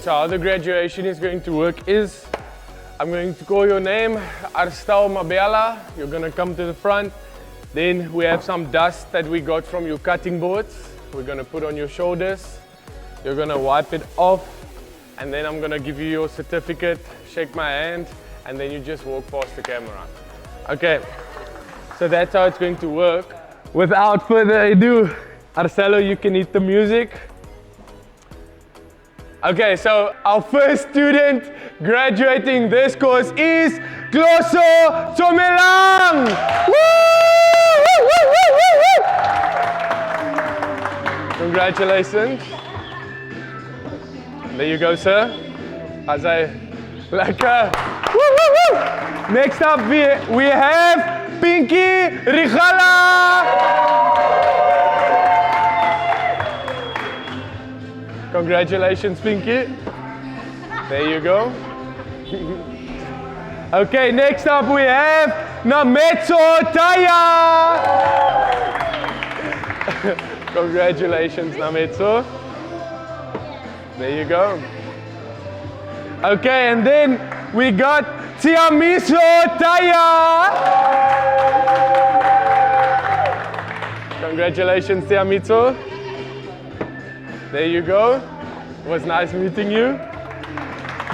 So how the graduation is going to work is, I'm going to call your name, Arstal Mabela. You're going to come to the front. Then we have some dust that we got from your cutting boards. We're going to put on your shoulders. You're going to wipe it off. And then I'm going to give you your certificate, shake my hand, and then you just walk past the camera. Okay, so that's how it's going to work. Without further ado, Arcelo, you can hit the music. Okay, so our first student graduating this course is Gloso Tomelang! Congratulations. There you go, sir. Azai. Lekker. Next up, we have Pinky Rigala. Congratulations, Pinky. There you go. Okay, next up we have Nametso Taya. Congratulations, Nametso. There you go. Okay, and then we got Tiamiso Taya. Congratulations, Tiamiso. There you go. It was nice meeting you.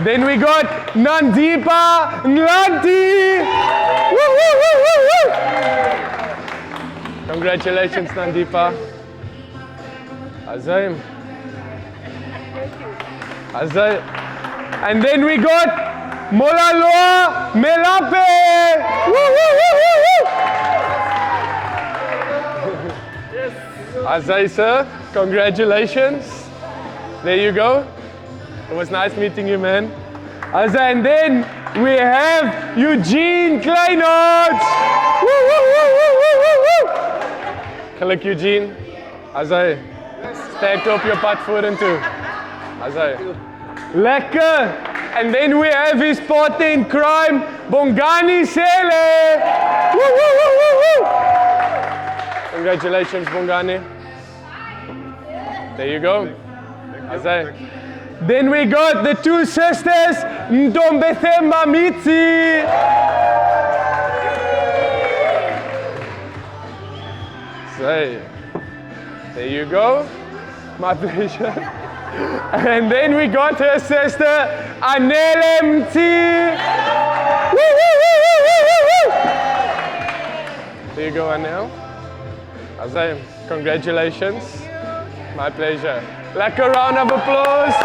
Then we got Nandipa Nlanti. Congratulations, Nandipa. Azim. Azim. And then we got Molaloa Melape. Azai, sir, congratulations. There you go. It was nice meeting you, man. Azai, and then we have Eugene Kleinert. Geluk, Eugene. Azai, stack up your pad vorentoe. Azai. Lekker. And then we have his partner in crime, Bongani Sele. Congratulations, Bongani. There you go. Azai. Then we got the two sisters, Ndombethemba Mitsi. Azai. There you go. My pleasure. And then we got her sister, Anele Mti. There you go, Anel. Azai, congratulations. My pleasure. Like a round of applause.